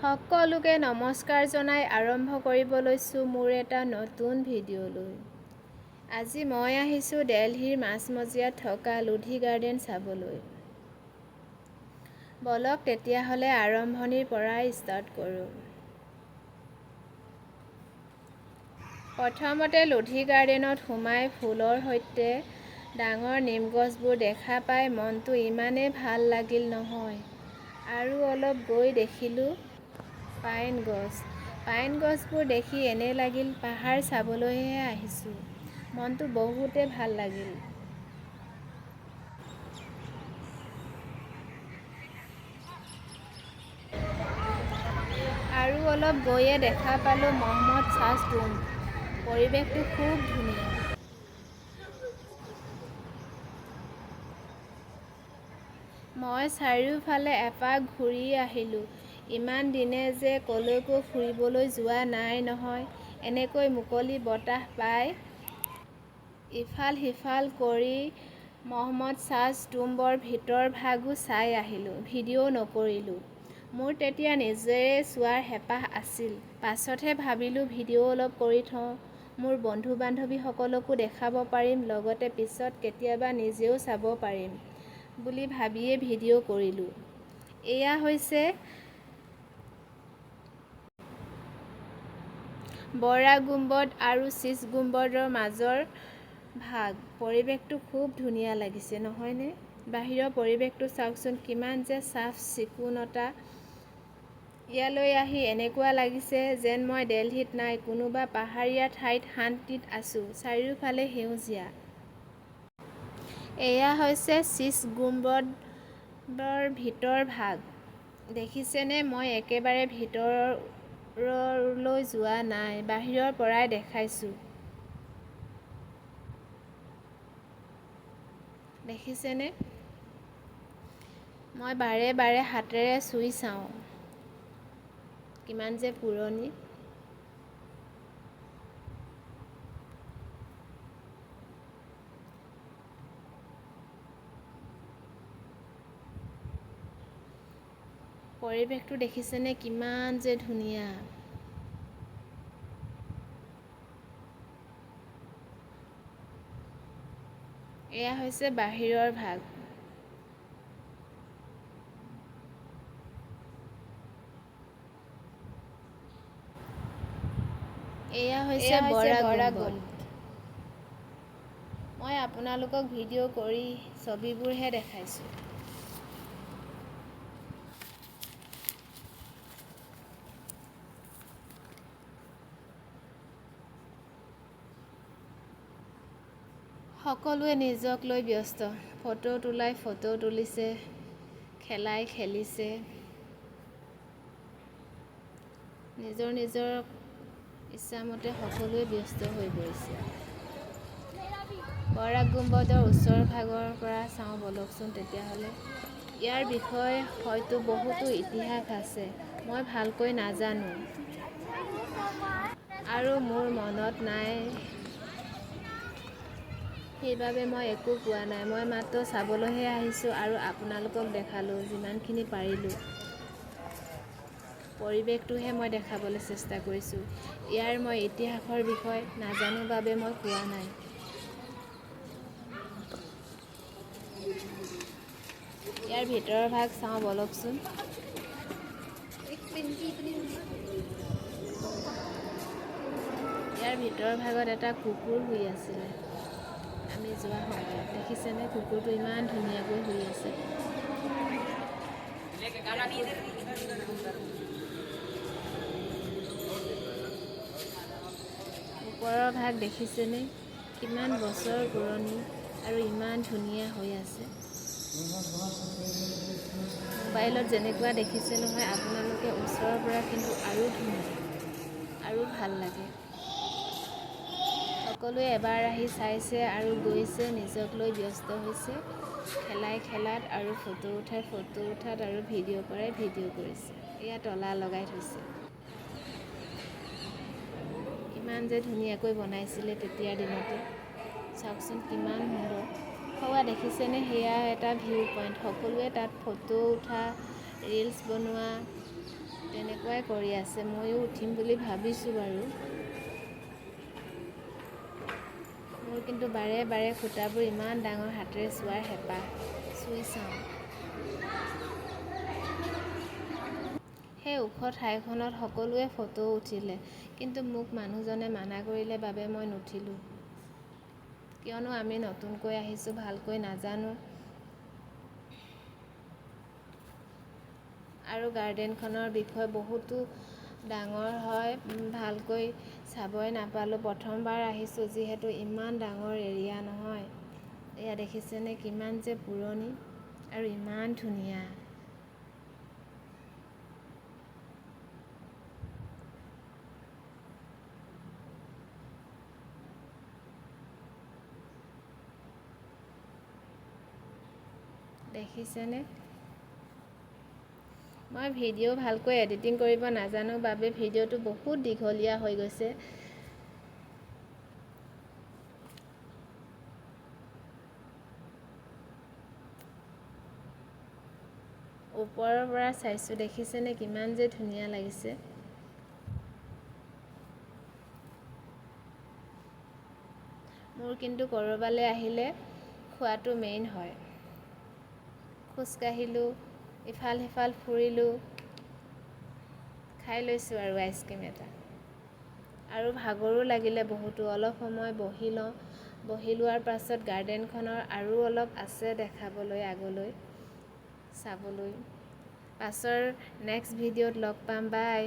সকলোকে নমস্কাৰ জনাই আৰম্ভ কৰিব লৈছোঁ মোৰ এটা নতুন ভিডিঅ'লৈ। আজি মই আহিছোঁ দিল্লীৰ মাজমজিয়াত থকা লোধি গাৰ্ডেন চাবলৈ। বলক তেতিয়াহ'লে আৰম্ভণিৰ পৰাই ষ্টাৰ্ট কৰোঁ। প্ৰথমতে লোধি গাৰ্ডেনত সোমাই ফুলৰ সৈতে ডাঙৰ নিম গছবোৰ দেখা পাই মনটো ইমানেই ভাল লাগিল নহয়। আৰু অলপ গৈ দেখিলোঁ পাইন গছ। পাইন গছবোৰ দেখি এনে লাগিল পাহাৰ চাবলৈহে আহিছোঁ। মনটো বহুতেই ভাল লাগিল। আৰু অলপ গৈয়ে দেখা পালোঁ মহম্মদ শ্বাহ টুম্ব। পৰিৱেশটো খুব ধুনীয়া। মই চাৰিওফালে এপাক ঘূৰি আহিলোঁ। ইমান দিনে যে ক'লৈকো ফুৰিবলৈ যোৱা নাই নহয়। এনেকৈ মুকলি বতাহ পাই ইফাল সিফাল কৰি মহম্মদ শ্বাহ টুম্বৰ ভিতৰ ভাগো চাই আহিলোঁ। ভিডিঅ' নকৰিলোঁ। মোৰ তেতিয়া নিজেই চোৱাৰ হেঁপাহ আছিল। পাছতহে ভাবিলোঁ ভিডিঅ' অলপ কৰি থওঁ। মোৰ বন্ধু-বান্ধৱীসকলকো দেখাব পাৰিম, লগতে পিছত কেতিয়াবা নিজেও চাব পাৰিম বুলি ভাবিয়েই ভিডিঅ' কৰিলোঁ। এয়া হৈছে বৰা গুম্বদ আৰু শীছ গুম্বদৰ মাজৰ ভাগ। পৰিৱেশটো খুব ধুনীয়া লাগিছে, নহয়নে? বাহিৰৰ পৰিৱেশটো চাওকচোন, কিমান যে চাফ-চিকুণতা। ইয়ালৈ আহি এনেকুৱা লাগিছে যেন মই দিল্লীত নাই, কোনোবা পাহাৰীয়া ঠাইত শান্তিত আছোঁ। চাৰিওফালে সেউজীয়া। এয়া হৈছে শীছ গুম্বদৰ ভিতৰ ভাগ। দেখিছেনে, মই একেবাৰে ভিতৰলৈ যোৱা নাই, বাহিৰৰ পৰাই দেখাইছোঁ। দেখিছেনে? মই বাৰে বাৰে হাতেৰে চুই চাওঁ। কিমান যে পুৰণি। পৰিৱেশটো দেখিছেনে, কিমান যে ধুনীয়া। এয়া হৈছে বাহিৰৰ ভাগ। এয়া হৈছে বৰা গুম্বদ। মই আপোনালোকক ভিডিঅ' কৰি ছবিবোৰহে দেখাইছোঁ। সকলোৱে নিজক লৈ ব্যস্ত। ফটো তোলাই ফটো তুলিছে, খেলাই খেলিছে। নিজৰ নিজৰ ইচ্ছামতে সকলোৱে ব্যস্ত হৈ পৰিছে। বৰা গুম্বদৰ ওচৰ ভাগৰ পৰা চাওঁ বলকচোন তেতিয়াহ'লে। ইয়াৰ বিষয়ে হয়তো বহুতো ইতিহাস আছে, মই ভালকৈ নাজানো আৰু মোৰ মনত নাই, সেইবাবে মই একো কোৱা নাই। মই মাত্ৰ চাবলৈহে আহিছোঁ আৰু আপোনালোকক দেখালোঁ যিমানখিনি পাৰিলোঁ। পৰিৱেশটোহে মই দেখাবলৈ চেষ্টা কৰিছোঁ। ইয়াৰ মই ইতিহাসৰ বিষয়ে নাজানো বাবে মই কোৱা নাই। ইয়াৰ ভিতৰৰ ভাগ চাওঁ বলকচোন। ইয়াৰ ভিতৰৰ ভাগত এটা কুকুৰ শুই আছিলে আমি যোৱা সময়ত। দেখিছেনে, কুকুৰটো ইমান ধুনীয়াকৈ শুই আছে। ওপৰৰ ভাগ দেখিছেনে, কিমান বছৰ পুৰণি আৰু ইমান ধুনীয়া হৈ আছে। মোবাইলত যেনেকুৱা দেখিছে নহয়, আপোনালোকে ওচৰৰ পৰা কিন্তু আৰু ধুনীয়া আৰু ভাল লাগে। সকলোৱে এবাৰ আহি চাইছে আৰু গৈছে, নিজক লৈ ব্যস্ত হৈছে। খেলাই খেলাত আৰু ফটো উঠাত আৰু ভিডিঅ' কৰাই ভিডিঅ' কৰিছে। এয়া তলা লগাই থৈছে। কিমান যে ধুনীয়াকৈ বনাইছিলে তেতিয়াৰ দিনতে। চাওকচোন কিমান সুন্দৰ। সৌৱা দেখিছেনে, সেয়া এটা ভিউ পইণ্ট। সকলোৱে তাত ফটো উঠা, ৰিলছ বনোৱা তেনেকুৱাই কৰি আছে। ময়ো উঠিম বুলি ভাবিছোঁ বাৰু। মোৰ কিন্তু বাৰে বাৰে সূতাবোৰ ইমান ডাঙৰ হাতেৰে চোৱাৰ হেঁপাহ, চুই চাওঁ। সেই ওখ ঠাইখনত সকলোৱে ফটো উঠিলে, কিন্তু মোক মানুহজনে মানা কৰিলে বাবে মই নুঠিলোঁ। কিয়নো আমি নতুনকৈ আহিছোঁ, ভালকৈ নাজানো। আৰু গাৰ্ডেনখনৰ বিষয়ে বহুতো ডাঙৰ হয়, ভালকৈ চাবই নাপালোঁ। প্ৰথমবাৰ আহিছোঁ যিহেতু, ইমান ডাঙৰ এৰিয়া নহয়। এয়া দেখিছেনে কিমান যে পুৰণি আৰু ইমান ধুনীয়া। দেখিছেনে? মই ভিডিঅ' ভালকৈ এডিটিং কৰিব নাজানো বাবে ভিডিঅ'টো বহুত দীঘলীয়া হৈ গৈছে। ওপৰৰ পৰা চাইছোঁ, দেখিছেনে কিমান যে ধুনীয়া লাগিছে। মোৰ কিন্তু ক'ৰবালৈ আহিলে খোৱাটো মেইন হয়। খোজকাঢ়িলোঁ, ইফাল সিফাল ফুৰিলোঁ, খাই লৈছোঁ আৰু আইচক্ৰীম এটা। আৰু ভাগৰো লাগিলে বহুতো, অলপ সময় বহি লওঁ। বহি লোৱাৰ পাছত গাৰ্ডেনখনৰ আৰু অলপ আছে দেখাবলৈ আগলৈ, চাবলৈ। পাছৰ নেক্সট ভিডিঅ'ত লগ পাম, বাই।